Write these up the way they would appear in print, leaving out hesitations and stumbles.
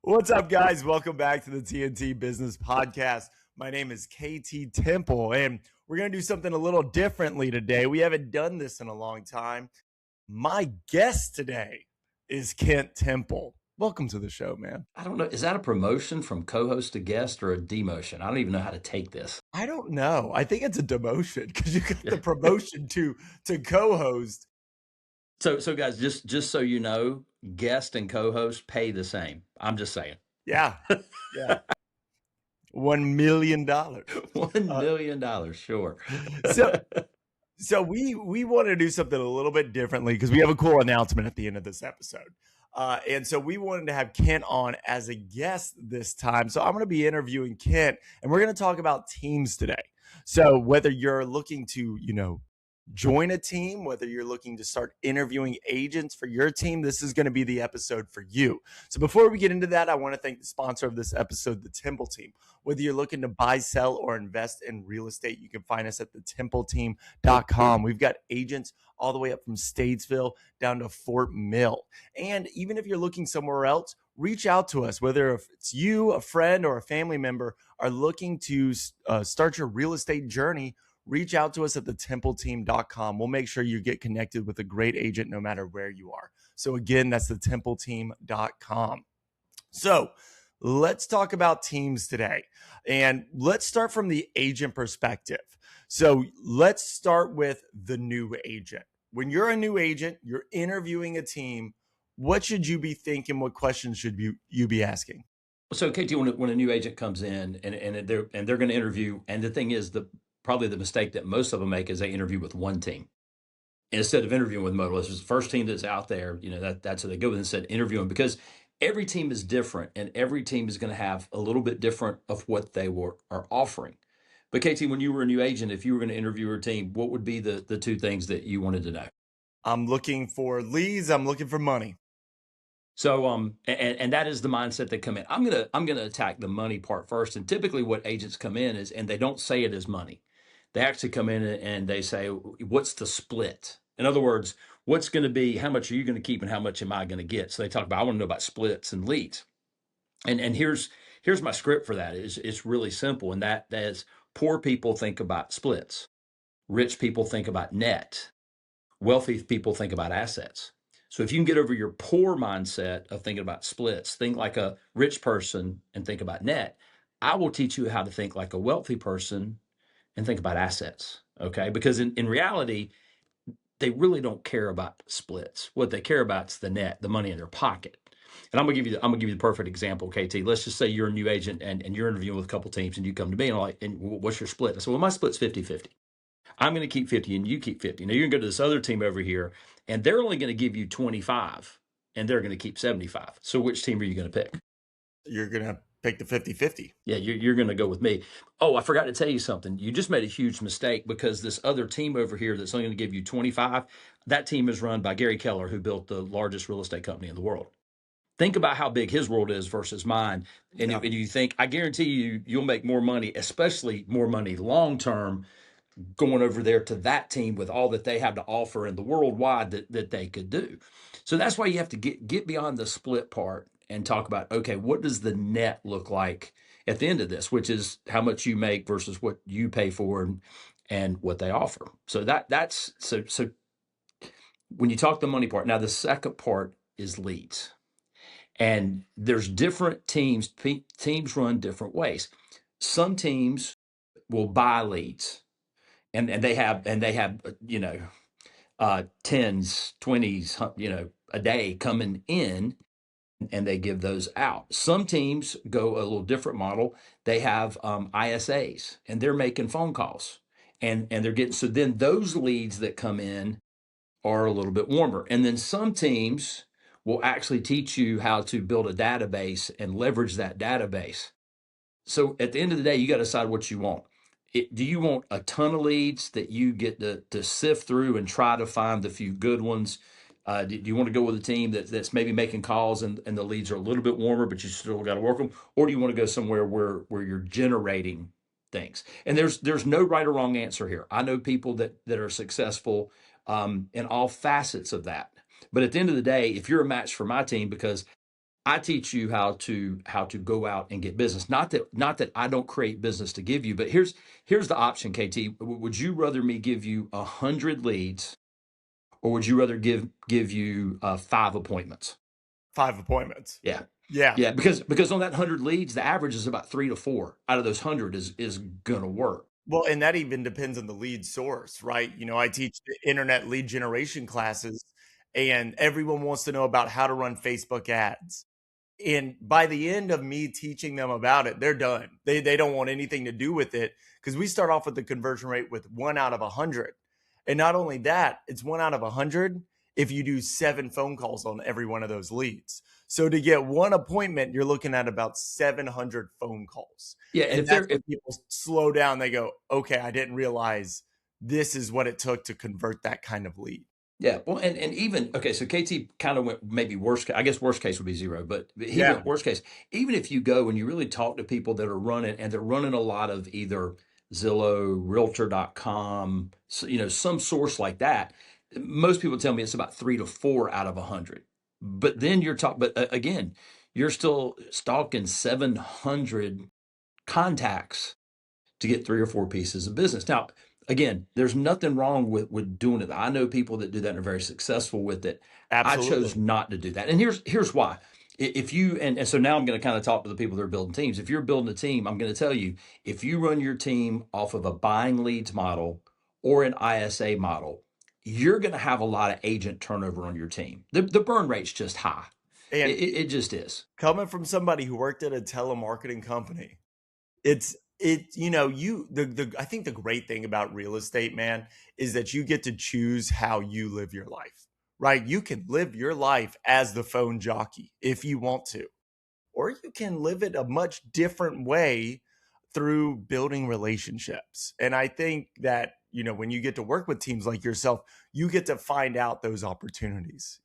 What's up, guys? Welcome back to the TNT Business Podcast. My name is KT Temple, and we're going to do something a little differently today. We haven't done this in a long time. My guest today is Kent Temple. Welcome to the show, man. I don't know. Is that a promotion from co-host to guest or a demotion? I don't even know how to take this. I don't know. I think it's a demotion because you got the promotion to co-host. So guys, just so you know, guest and co-host pay the same. I'm just saying. Yeah. $1 million. $1 million, sure. So we want to do something a little bit differently because we have a cool announcement at the end of this episode. And so we wanted to have Kent on as a guest this time. So I'm going to be interviewing Kent, and we're going to talk about teams today. So whether you're looking to, join a team, whether you're looking to start interviewing agents for your team, this is going to be the episode for you. So before we get into that, I want to thank the sponsor of this episode, the Temple Team. Whether you're looking to buy, sell, or invest in real estate, you can find us at thetempleteam.com. We've got agents all the way up from Statesville down to Fort Mill. And even if you're looking somewhere else, reach out to us, whether if it's you, a friend, or a family member are looking to start your real estate journey. Reach out to us at thetempleteam.com. We'll make sure you get connected with a great agent no matter where you are. So again, that's thetempleteam.com. So let's talk about teams today. And let's start from the agent perspective. So let's start with the new agent. When you're a new agent, you're interviewing a team, what should you be thinking? What questions should you be asking? So KT, when a new agent comes in and they're going to interview, and the thing is, probably the mistake that most of them make is they interview with one team instead of interviewing with multiple. This is the first team that's out there. That's what they go with instead of interviewing, because every team is different and every team is going to have a little bit different of what they are offering. But KT, when you were a new agent, if you were going to interview a team, what would be the two things that you wanted to know? I'm looking for leads. I'm looking for money. So and that is the mindset they come in. I'm gonna attack the money part first. And typically what agents come in is, and they don't say it as money. They actually come in and they say, what's the split? In other words, what's going to be, how much are you going to keep and how much am I going to get? So they talk about, I want to know about splits and leads. And here's my script for that. It's really simple. And that is, poor people think about splits. Rich people think about net. Wealthy people think about assets. So if you can get over your poor mindset of thinking about splits, think like a rich person and think about net, I will teach you how to think like a wealthy person and think about assets, okay? Because in reality, they really don't care about splits. What they care about is the net, the money in their pocket. And I'm gonna give you the perfect example, KT. Let's just say you're a new agent and you're interviewing with a couple teams and you come to me and I'm like, and what's your split? I said, well, my split's 50-50. I'm going to keep 50 and you keep 50. Now you're going to go to this other team over here and they're only going to give you 25 and they're going to keep 75. So which team are you going to pick? You're going to pick the 50-50. Yeah, you're going to go with me. Oh, I forgot to tell you something. You just made a huge mistake, because this other team over here that's only going to give you 25, that team is run by Gary Keller, who built the largest real estate company in the world. Think about how big his world is versus mine. And if you think, I guarantee you'll make more money, especially more money long-term, going over there to that team with all that they have to offer in the worldwide that they could do. So that's why you have to get beyond the split part and talk about, okay, what does the net look like at the end of this, which is how much you make versus what you pay for and what they offer. So that's when you talk the money part. Now the second part is leads. And there's different teams. Teams run different ways. Some teams will buy leads. And they have tens, 20s, a day coming in, and they give those out. Some teams go a little different model. They have ISAs, and they're making phone calls, and they're getting, so then those leads that come in are a little bit warmer. And then some teams will actually teach you how to build a database and leverage that database. So at the end of the day, you got to decide what you want. Do you want a ton of leads that you get to sift through and try to find the few good ones? Do you want to go with a team that's maybe making calls and the leads are a little bit warmer, but you still got to work them? Or do you want to go somewhere where you're generating things? And there's no right or wrong answer here. I know people that are successful in all facets of that. But at the end of the day, if you're a match for my team, because I teach you how to go out and get business. Not that I don't create business to give you, but here's the option, KT. Would you rather me give you 100 leads, or would you rather give you 5 appointments? 5 appointments. Yeah. Yeah. Yeah, because on that 100 leads, the average is about 3 to 4 out of those 100 is gonna work. Well, and that even depends on the lead source, right? I teach the internet lead generation classes, and everyone wants to know about how to run Facebook ads. And by the end of me teaching them about it, they're done. They don't want anything to do with it, because we start off with the conversion rate with 1 out of 100. And not only that, it's 1 out of 100 if you do 7 phone calls on every one of those leads. So to get one appointment, you're looking at about 700 phone calls. Yeah, and And if that's they're when people slow down. They go, okay, I didn't realize this is what it took to convert that kind of lead. Yeah, well, and even okay, so KT kind of went maybe worst. I guess worst case would be zero, but he Yeah. went worst case. Even if you go and you really talk to people that are running, and they're running a lot of either Zillow, Realtor.com, some source like that. Most people tell me it's about 3 to 4 out of 100. But then you're talking, but again, you're still stalking 700 contacts to get 3 or 4 pieces of business. Now, again, there's nothing wrong with doing it. I know people that do that and are very successful with it. I chose Absolutely. not to do that. And here's why. If you and so now I'm going to kind of talk to the people that are building teams. If you're building a team, I'm going to tell you, if you run your team off of a buying leads model or an ISA model, you're going to have a lot of agent turnover on your team. The burn rate's just high. It, And it, it just is. coming from somebody who worked at a telemarketing company, it's it you know you the I think the great thing about real estate, man, is that you get to choose how you live your life, right? You can live your life as the phone jockey if you want to, or you can live it a much different way through building relationships. And I think that, when you get to work with teams like yourself, you get to find out those opportunities.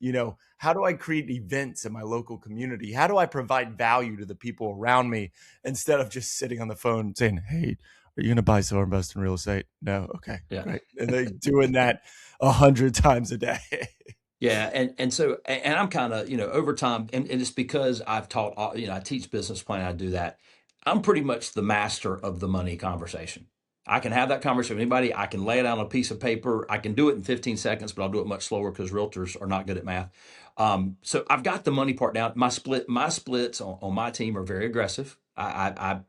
How do I create events in my local community? How do I provide value to the people around me instead of just sitting on the phone saying, hey, are you going to buy, sell, or invest in real estate? No. Okay, Yeah. great. And they doing that 100 times a day. Yeah, and I'm kind of, over time, and it's because I've taught, I teach business plan, I do that. I'm pretty much the master of the money conversation. I can have that conversation with anybody. I can lay it out on a piece of paper. I can do it in 15 seconds, but I'll do it much slower because realtors are not good at math. So I've got the money part down. My splits on my team are very aggressive. I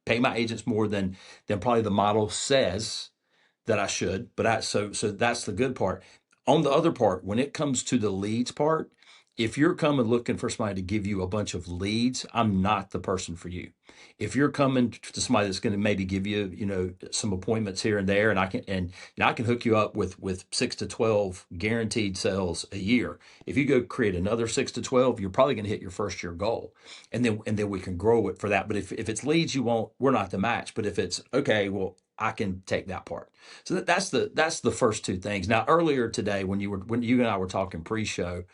pay my agents more than probably the model says that I should, but so that's the good part. On the other part, when it comes to the leads part, if you're coming looking for somebody to give you a bunch of leads, I'm not the person for you. If you're coming to somebody that's going to maybe give you, some appointments here and there, and I can hook you up with 6 to 12 guaranteed sales a year. If you go create another 6 to 12, you're probably going to hit your first year goal, and then we can grow it for that. But if it's leads you want, we're not the match. But if it's okay, well, I can take that part. So that's the first two things. Now, earlier today, when you and I were talking pre-show,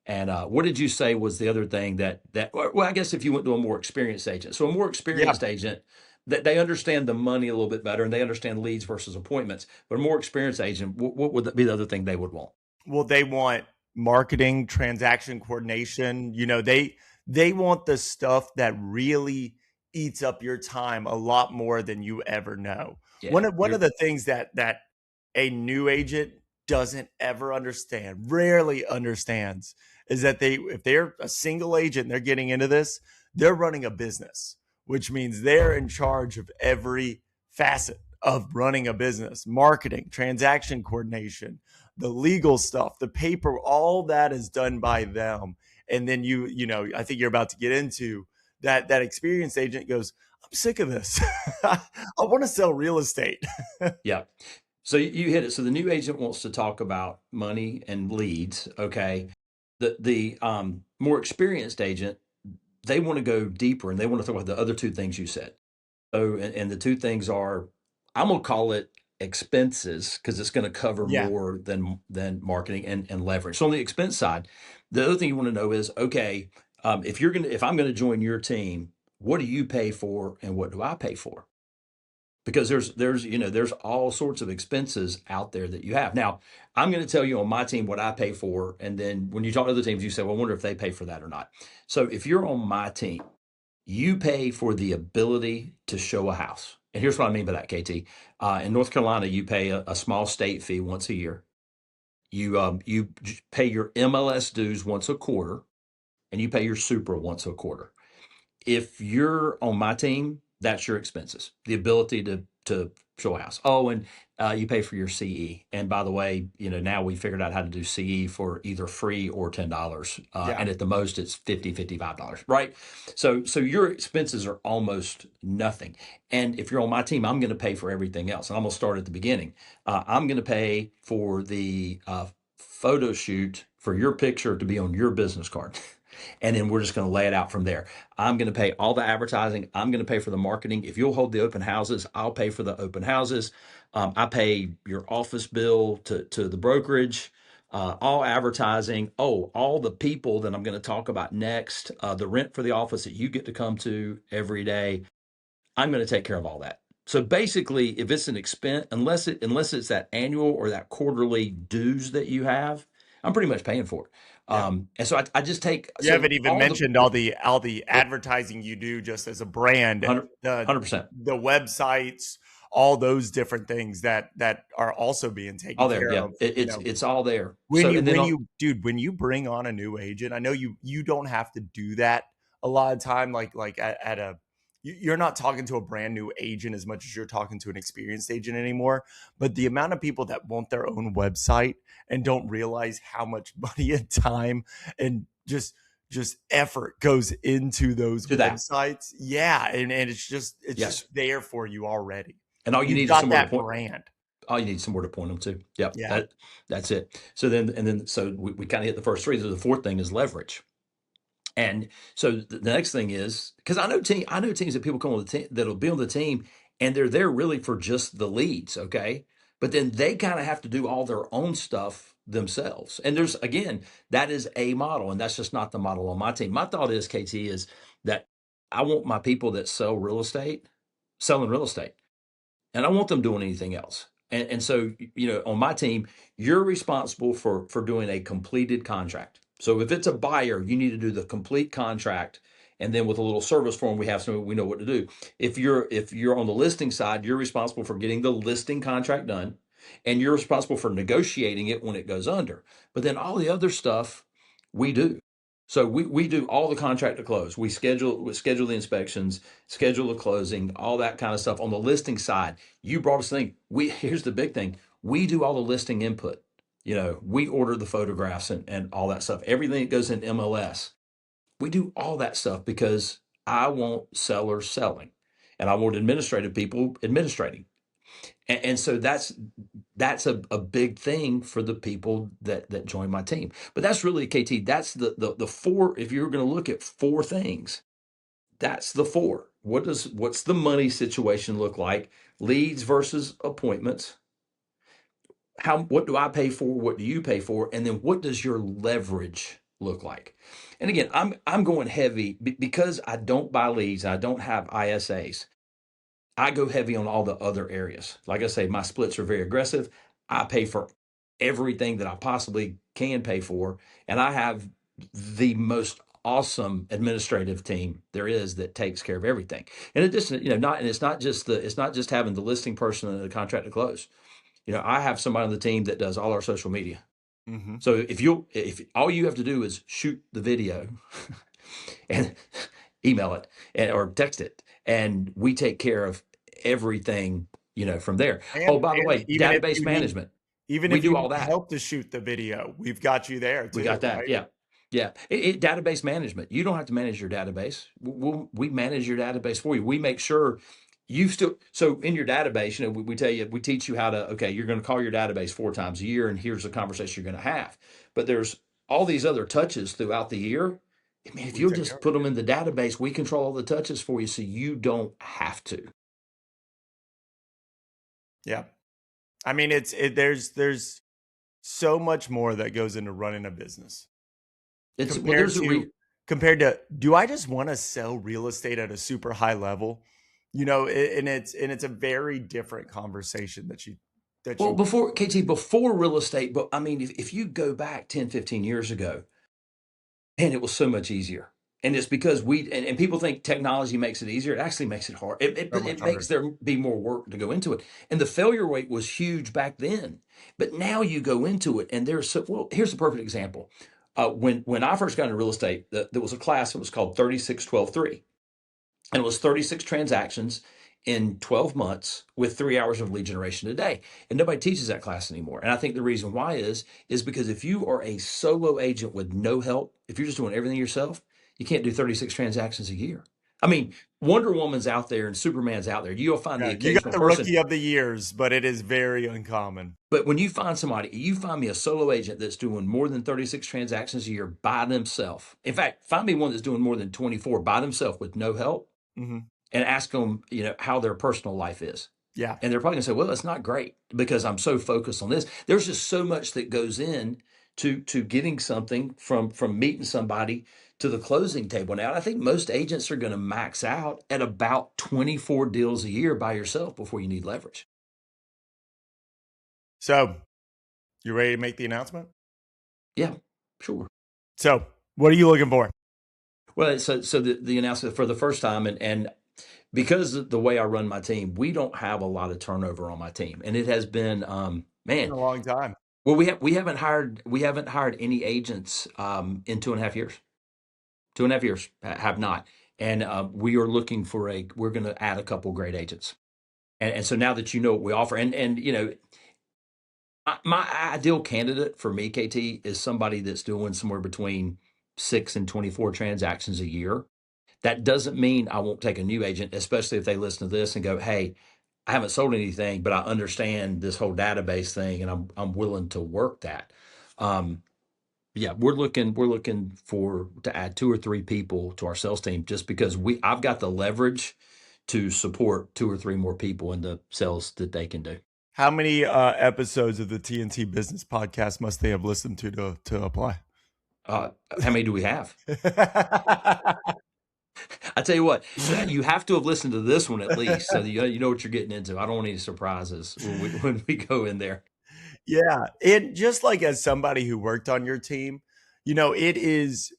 and what did you say was the other thing that well, I guess if you went to a more experienced agent, so a more Yeah. experienced agent, that they understand the money a little bit better and they understand leads versus appointments. But a more experienced agent, what would be the other thing they would want? Well, they want marketing, transaction coordination. They want the stuff that really eats up your time a lot more than you ever know. Yeah, One of the things that a new agent doesn't ever understand, rarely understands, is that if they're a single agent, they're getting into this, they're running a business, which means they're in charge of every facet of running a business, marketing, transaction coordination, the legal stuff, the paper, all that is done by them. And then I think you're about to get into that experienced agent goes, I'm sick of this. I want to sell real estate. yeah. So you hit it. So the new agent wants to talk about money and leads. Okay. The more experienced agent, they want to go deeper and they want to talk about the other two things you said. So, and the two things are, I'm gonna call it expenses because it's going to cover Yeah. more than marketing and leverage. So on the expense side, the other thing you want to know is, okay, if I'm going to join your team, what do you pay for and what do I pay for? because there's all sorts of expenses out there that you have. Now, I'm going to tell you on my team what I pay for, and then when you talk to other teams, you say, well, I wonder if they pay for that or not. So if you're on my team, you pay for the ability to show a house. And here's what I mean by that, KT. In North Carolina, you pay a small state fee once a year. You pay your MLS dues once a quarter, and you pay your super once a quarter. If you're on my team, that's your expenses. The ability to show a house. Oh, and you pay for your CE. And by the way, now we figured out how to do CE for either free or $10. Yeah. And at the most it's $55, right? So your expenses are almost nothing. And if you're on my team, I'm going to pay for everything else. And I'm going to start at the beginning. I'm going to pay for the photo shoot for your picture to be on your business card. And then we're just going to lay it out from there. I'm going to pay all the advertising. I'm going to pay for the marketing. If you'll hold the open houses, I'll pay for the open houses. I pay your office bill to the brokerage, all advertising. Oh, all the people that I'm going to talk about next, the rent for the office that you get to come to every day. I'm going to take care of all that. So basically, if it's an expense, unless it's that annual or that quarterly dues that you have, I'm pretty much paying for it. Yeah. And so I just take You haven't even all mentioned all the advertising you do just as a brand, 100%. the websites, all those different things that are also being taken All there, care yeah. of. It's all there. When you bring on a new agent, I know you don't have to do that a lot of time. Like you're not talking to a brand new agent as much as you're talking to an experienced agent anymore. But the amount of people that want their own website and don't realize how much money and time and just effort goes into those websites. Yeah. And it's just there for you already. And all you need is somewhere to point. Brand. All you need is somewhere to point them to. Yep. Yeah. That's it. So we kind of hit the first three. So the fourth thing is leverage. And so the next thing is, because I know teams that people come on the team that'll be on the team and they're there really for just the leads, okay? But then they kind of have to do all their own stuff themselves. And that is a model, and that's just not the model on my team. My thought is, KT, is that I want my people that selling real estate, and I want them doing anything else. And so, on my team, you're responsible for doing a completed contract. So if it's a buyer, you need to do the complete contract. And then with a little service form, we know what to do. If you're on the listing side, you're responsible for getting the listing contract done, and you're responsible for negotiating it when it goes under. But then all the other stuff we do. So we do all the contract to close. We schedule the inspections, schedule the closing, all that kind of stuff. On the listing side, you brought us the thing. Here's the big thing. We do all the listing input. We order the photographs and all that stuff. Everything that goes in MLS. We do all that stuff because I want sellers selling, and I want administrative people administrating. And so that's a big thing for the people that join my team. But that's really, KT, that's the four. If you're going to look at four things, that's the four. What's the money situation look like? Leads versus appointments. What do I pay for? What do you pay for? And then what does your leverage look like? And again, I'm going heavy because I don't buy leads. I don't have ISAs. I go heavy on all the other areas. Like I say, my splits are very aggressive. I pay for everything that I possibly can pay for. And I have the most awesome administrative team there is that takes care of everything. In addition, it's not just having the listing person and the contract to close. I have somebody on the team that does all our social media. Mm-hmm. So if all you have to do is shoot the video and email it or text it, and we take care of everything, from there. By the way, database management. Even if we do all that, help to shoot the video, we've got you there too. We got that. Right? Yeah. Database management. You don't have to manage your database. We manage your database for you. We make sure so in your database, we tell you, we teach you how to, okay, you're going to call your database 4 times a year, and here's the conversation you're going to have. But there's all these other touches throughout the year. I mean, if you'll just put them in the database, we control all the touches for you so you don't have to. Yeah. I mean, there's so much more that goes into running a business. Compared to, do I just want to sell real estate at a super high level? and it's a very different conversation that Well, you before KT, before real estate, but I mean, if you go back 10, 15 years ago, and it was so much easier. And it's because and people think technology makes it easier. It actually makes it hard. so much It makes harder. there be more work to go into it. And the failure rate was huge back then. But now you go into it, and well, here's a perfect example. When I first got into real estate, there was a class that was called 36-12-3. And it was 36 transactions in 12 months with 3 hours of lead generation a day. And nobody teaches that class anymore. And I think the reason why is because if you are a solo agent with no help, if you're just doing everything yourself, you can't do 36 transactions a year. I mean, Wonder Woman's out there and Superman's out there. You'll find the Yeah, you got occasional the person. rookie of the years, but it is very uncommon. But when you find somebody, you find me a solo agent that's doing more than 36 transactions a year by themselves. In fact, find me one that's doing more than 24 by themselves with no help, Hmm. and ask them, how their personal life is. Yeah. And they're probably gonna say, well, it's not great because I'm so focused on this. There's just so much that goes in to getting something from meeting somebody to the closing table. Now, I think most agents are going to max out at about 24 deals a year by yourself before you need leverage. So, you ready to make the announcement? Yeah, sure. So, what are you looking for? Well, so the announcement for the first time, and because of the way I run my team, we don't have a lot of turnover on my team, and it has been, In man. a long time. Well, we haven't hired any agents in 2.5 years. 2.5 years have not, and we are looking for we're going to add a couple great agents, and so now that you know what we offer, and my ideal candidate for me, KT, is somebody that's doing somewhere between 6 and 24 transactions a year. That doesn't mean I won't take a new agent, especially if they listen to this and go, "Hey, I haven't sold anything, but I understand this whole database thing, and I'm willing to work that." Um, yeah, we're looking to add 2 or 3 people to our sales team just because I've got the leverage to support 2 or 3 more people in the sales that they can do. How many episodes of the TNT Business Podcast must they have listened to apply? How many do we have? I tell you what, you have to have listened to this one at least, so that you know what you're getting into. I don't want any surprises when we go in there. Yeah, and just like as somebody who worked on your team, it is,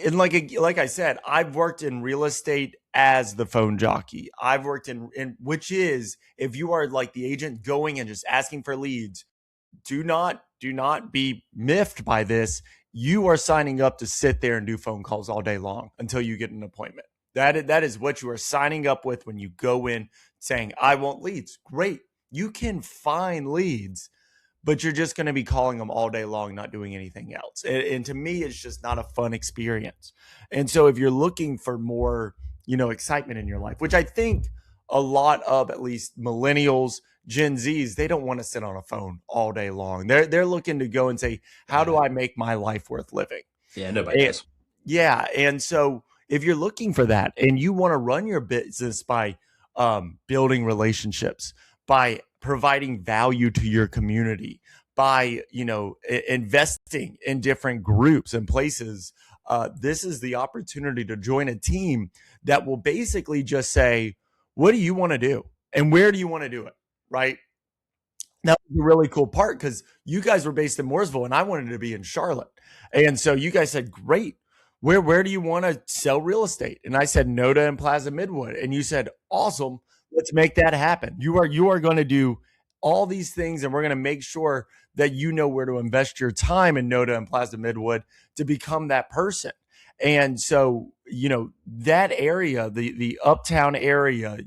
and like I said, I've worked in real estate as the phone jockey. I've worked in which is, if you are like the agent going and just asking for leads, do not be miffed by this. You are signing up to sit there and do phone calls all day long until you get an appointment. That is what you are signing up with when you go in saying, I want leads. Great. You can find leads, but you're just going to be calling them all day long, not doing anything else. And to me, it's just not a fun experience. And so if you're looking for more, excitement in your life, which I think a lot of at least millennials, Gen Zs, they don't want to sit on a phone all day long. They're looking to go and say, how do Yeah, I make my life worth living? yeah, nobody And, does. yeah. And so if you're looking for that and you want to run your business by building relationships, by providing value to your community, by, investing in different groups and places, this is the opportunity to join a team that will basically just say, what do you want to do? And where do you want to do it? Right. That was a really cool part because you guys were based in Mooresville and I wanted to be in Charlotte. And so you guys said, great. Where do you want to sell real estate? And I said, Noda and Plaza Midwood. And you said, awesome. Let's make that happen. You are going to do all these things, and we're going to make sure that you know where to invest your time in Noda and Plaza Midwood to become that person. And so, that area, the uptown area,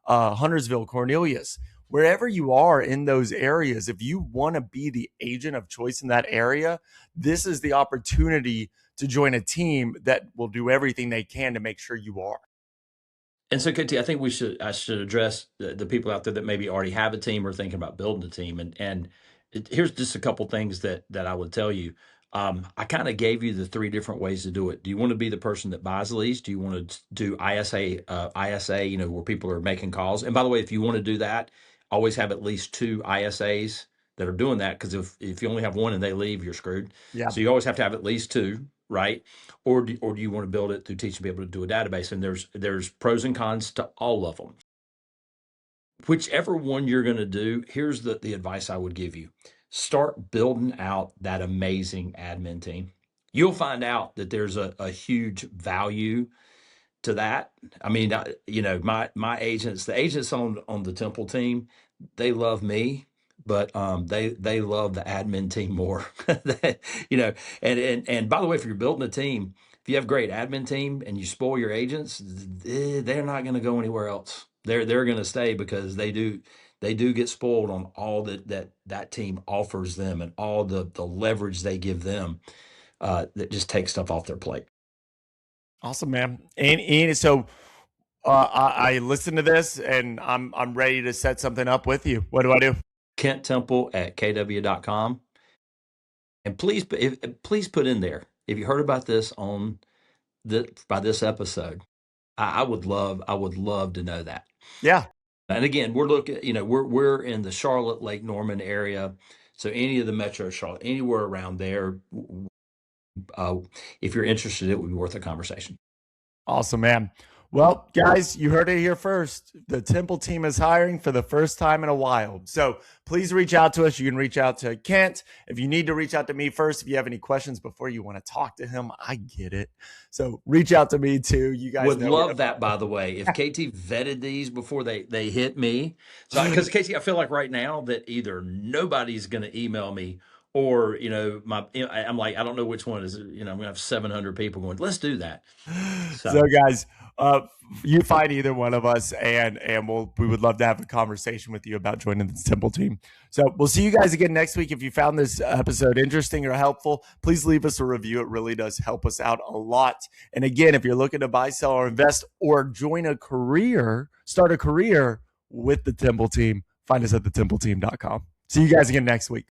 Huntersville, Cornelius, wherever you are in those areas, if you want to be the agent of choice in that area, this is the opportunity to join a team that will do everything they can to make sure you are. And so, KT, I think I should address the people out there that maybe already have a team or thinking about building a team. And here's just a couple things that I would tell you. I kind of gave you the 3 different ways to do it. Do you want to be the person that buys leads? Do you want to do ISA, where people are making calls? And by the way, if you want to do that, always have at least 2 ISAs that are doing that, because if you only have one and they leave, you're screwed. Yeah. So you always have to have at least 2. right? Or do you want to build it through teaching people to do a database? And there's pros and cons to all of them. Whichever one you're going to do, here's the advice I would give you. Start building out that amazing admin team. You'll find out that there's a huge value to that. I mean, my agents, the agents on the Temple team, they love me, but they love the admin team more. And by the way, if you're building a team, if you have a great admin team and you spoil your agents, they're not going to go anywhere else. They're going to stay because they do get spoiled on all that team offers them and all the leverage they give them, that just takes stuff off their plate. Awesome, man. And so I listened to this and I'm ready to set something up with you. What do I do? KentTemple@kw.com. And please put in there, if you heard about this by this episode, I would love to know that. Yeah. And again, we're looking, we're in the Charlotte, Lake Norman area. So any of the Metro Charlotte, anywhere around there, if you're interested, it would be worth a conversation. Awesome, man. Well, guys, you heard it here first. The Temple team is hiring for the first time in a while. So please reach out to us. You can reach out to Kent. If you need to reach out to me first, if you have any questions before you want to talk to him, I get it. So reach out to me too. You guys would love that, by the way. If KT vetted these before they hit me. So because KT, I feel like right now that either nobody's going to email me or, I'm like, I don't know which one is, I'm going to have 700 people going, let's do that. So guys, you find either one of us and we would love to have a conversation with you about joining the Temple team. So we'll see you guys again next week. If you found this episode interesting or helpful, please leave us a review. It really does help us out a lot. And again, if you're looking to buy, sell, or invest or start a career with the Temple team, find us at thetempleteam.com. See you guys again next week.